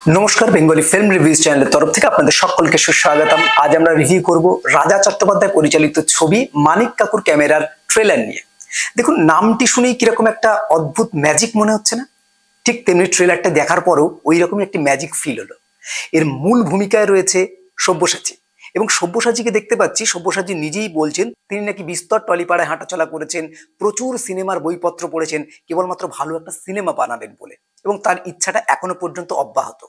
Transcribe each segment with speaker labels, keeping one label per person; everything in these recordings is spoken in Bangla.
Speaker 1: নমস্কার, বেঙ্গলি ফিল্ম রিভিউজ চ্যানেলের তরফ থেকে আপনাদের সকলকে সুস্বাগতম। আজ আমরা রিভিউ করব রাজা চট্টোপাধ্যায় পরিচালিত ছবি মানিক কাকুর ক্যামেরার ট্রেলার নিয়ে। দেখুন, নামটি শুনেই কিরকম একটা অদ্ভুত ম্যাজিক মনে হচ্ছে না? ঠিক তেমনি ট্রেলারটা দেখার পরও ওই রকমই একটি ম্যাজিক ফিল হলো। এর মূল ভূমিকায় রয়েছে সব্যসাচী, এবং সব্যসাচীকে দেখতে পাচ্ছি সব্যসাচী নিজেই বলছেন তিনি নাকি বিস্তর টলিপাড়ায় হাঁটাচলা করেছেন, প্রচুর সিনেমার বইপত্র পড়েছেন কেবলমাত্র ভালো একটা সিনেমা বানাবেন বলে, এবং তার ইচ্ছাটা এখনো পর্যন্ত অব্যাহত।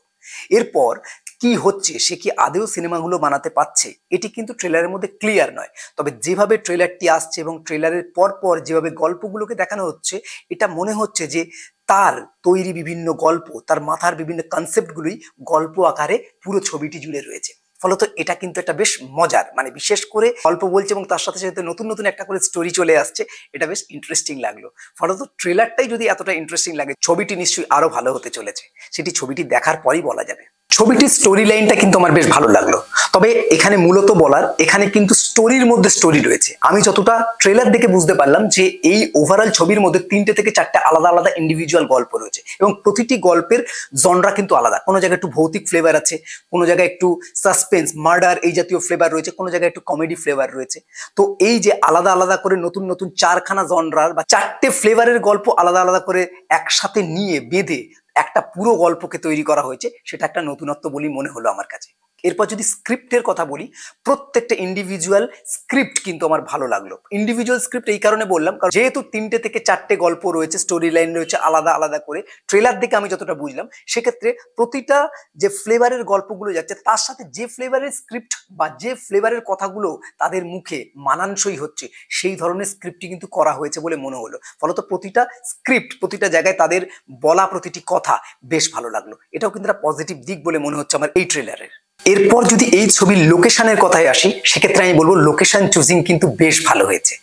Speaker 1: এরপর কি হচ্ছে, সে কি আদেও সিনেমাগুলো বানাতে পারছে, এটি কিন্তু ট্রেলারের মধ্যে ক্লিয়ার নয়। তবে যেভাবে ট্রেলারটি আসছে এবং ট্রেলারের পর পর যেভাবে গল্পগুলোকে দেখানো হচ্ছে, এটা মনে হচ্ছে যে তার তৈরি বিভিন্ন গল্প, তার মাথার বিভিন্ন কনসেপ্টগুলোই গল্প আকারে পুরো ছবিটি জুড়ে রয়েছে। ফলত এটা কিন্তু একটা বেশ মজার, মানে বিশেষ করে গল্প বলছে এবং তার সাথে সাথে নতুন নতুন একটা করে স্টোরি চলে আসছে, এটা বেশ ইন্টারেস্টিং লাগলো। ফলত ট্রেলারটাই যদি এতটা ইন্টারেস্টিং লাগে, ছবিটি নিশ্চয়ই আরো ভালো হতে চলেছে। সেটি ছবিটি দেখার পরই বলা যাবে। ছবিটির স্টোরি লাইনটা কিন্তু আমার বেশ ভালো লাগলো। তবে এখানে মূলত বলার, এখানে কিন্তু স্টোরির মধ্যে স্টোরি রয়েছে। আমি যতটা ট্রেলার দেখে বুঝতে পারলাম যে এই ওভারঅল ছবির মধ্যে 3টে থেকে 4টে আলাদা আলাদা ইন্ডিভিজুয়াল গল্প রয়েছে, এবং প্রতিটি গল্পের জনরা কিন্তু আলাদা। কোনো জায়গায় একটু ভৌতিক ফ্লেভার আছে, কোনো জায়গায় একটু সাসপেন্স, মার্ডার এই জাতীয় ফ্লেভার রয়েছে, কোনো জায়গায় একটু কমেডি ফ্লেভার রয়েছে। তো এই যে আলাদা আলাদা করে নতুন নতুন 4খানা জনরার বা 4টে ফ্লেভারের গল্প আলাদা আলাদা করে একসাথে নিয়ে বেঁধে একটা পুরো গল্পকে তৈরি করা হয়েছে, সেটা একটা নতুনত্ব বলে মনে হলো আমার কাছে। এরপর যদি স্ক্রিপ্টের কথা বলি, প্রত্যেকটা ইন্ডিভিজুয়াল স্ক্রিপ্ট কিন্তু আমার ভালো লাগলো। ইন্ডিভিজুয়াল স্ক্রিপ্ট এই কারণে বললাম, কারণ যেহেতু 3টে থেকে 4টে গল্প রয়েছে, স্টোরি লাইন রয়েছে আলাদা আলাদা করে, ট্রেলার দেখে আমি যতটা বুঝলাম, সেক্ষেত্রে প্রতিটা যে ফ্লেভারের গল্পগুলো যাচ্ছে তার সাথে যে ফ্লেভারের স্ক্রিপ্ট বা যে ফ্লেভারের কথাগুলো তাদের মুখে মানানসই হচ্ছে, সেই ধরনের স্ক্রিপ্টই কিন্তু করা হয়েছে বলে মনে হলো। ফলত প্রতিটা স্ক্রিপ্ট, প্রতিটা জায়গায় তাদের বলা প্রতিটি কথা বেশ ভালো লাগলো। এটাও কিন্তু একটা পজিটিভ দিক বলে মনে হচ্ছে আমার এই ট্রেলারের। এরপর যদি এই ছবির লোকেশনের কথায় আসি, সেক্ষেত্রে আমি বলবো লোকেশন চুজিং কিন্তু বেশ ভালো হয়েছে।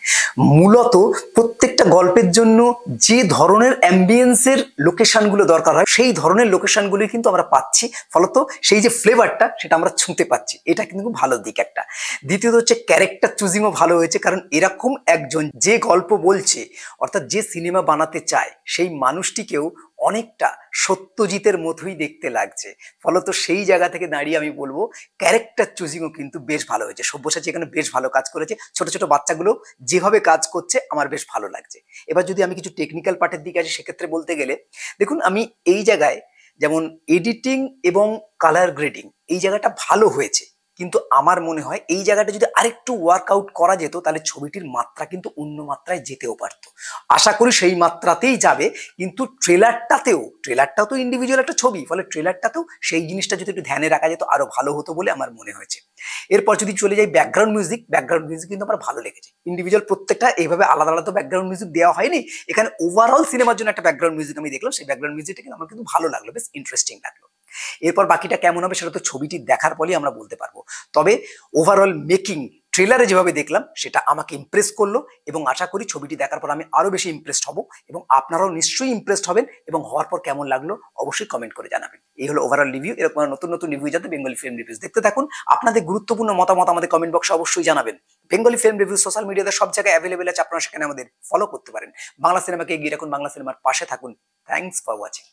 Speaker 1: মূলত প্রত্যেকটা গল্পের জন্য যে ধরনের অ্যাম্বিয়েন্সের লোকেশনগুলো দরকার হয়, সেই ধরনের লোকেশনগুলি কিন্তু আমরা পাচ্ছি। ফলত সেই যে ফ্লেভারটা, সেটা আমরা ছুঁতে পাচ্ছি। এটা কিন্তু ভালো দিক একটা। দ্বিতীয়ত হচ্ছে ক্যারেক্টার চুজিংও ভালো হয়েছে, কারণ এরকম একজন যে গল্প বলছে, অর্থাৎ যে সিনেমা বানাতে চায়, সেই মানুষটিকেও অনেকটা সত্যজিতের মতোই দেখতে লাগছে। ফলত সেই জায়গা থেকে দাঁড়িয়ে আমি বলবো ক্যারেক্টার চুজিংও কিন্তু বেশ ভালো হয়েছে। সব্যসাচী এখানে বেশ ভালো কাজ করেছে। ছোট ছোট বাচ্চাগুলো যেভাবে কাজ করছে আমার বেশ ভালো লাগছে। এবার যদি আমি কিছু টেকনিক্যাল পার্টের দিকে আসি, সেক্ষেত্রে বলতে গেলে দেখুন, আমি এই জায়গায় যেমন এডিটিং এবং কালার গ্রেডিং এই জায়গাটা ভালো হয়েছে, কিন্তু আমার মনে হয় এই জায়গাটা যদি আরেকটু ওয়ার্কআউট করা যেত, তাহলে ছবিটির মাত্রা কিন্তু অন্য মাত্রায় যেতেও পারত। আশা করি সেই মাত্রাতেই যাবে, কিন্তু ট্রেলারটাও তো ইন্ডিভিজুয়াল একটা ছবি, ফলে ট্রেলারটাতেও সেই জিনিসটা যদি একটু ধ্যানে রাখা যেত আরো ভালো হতো বলে আমার মনে হয়েছে। এরপর যদি চলে যাই ব্যাকগ্রাউন্ড মিউজিক কিন্তু আমার ভালো লেগেছে। ইন্ডিভিজুয়াল প্রত্যেকটা এইভাবে আলাদা আলাদা ব্যাকগ্রাউন্ড মিউজিক দেওয়া হয়নি, এখানে ওভারঅল সিনেমার জন্য একটা ব্যাকগ্রাউন্ড মিউজিক আমি দেখলাম। সেই ব্যাকগ্রাউন্ড মিউজিকটা কিন্তু আমার কিন্তু ভালো লাগলো, বেশ ইন্টারেস্টিং লাগলো। এরপর বাকিটা কেমন হবে সেটা তো ছবিটি দেখার পরই আমরা বলতে পারবো। তবে ওভারঅল মেকিং ট্রেলারে যেভাবে দেখলাম, সেটা আমাকে ইমপ্রেস করলো, এবং আশা করি ছবিটি দেখার পর আমি আরো বেশি ইমপ্রেসড হব, এবং আপনারাও নিশ্চয়ই ইমপ্রেসড হবেন, এবং হওয়ার পর কেমন লাগলো অবশ্যই কমেন্ট করে জানাবেন। এই হলো ওভারঅল রিভিউ। এরকম নতুন নতুন রিভিউ যাতে বেঙ্গলি ফিল্ম রিভিউজ দেখতে থাকুন। আপনাদের গুরুত্বপূর্ণ মতামত আমাদের কমেন্ট বক্সে অবশ্যই জানাবেন। বেঙ্গলি ফিল্ম রিভিউ সোশ্যাল মিডিয়াতে সব জায়গায় অ্যাভেলেবেল আছে, আপনারা সেখানে আমাদের ফলো করতে পারেন। বাংলা সিনেমাকে এগিয়ে রাখুন, বাংলা সিনেমার পাশে থাকুন। Thanks for watching.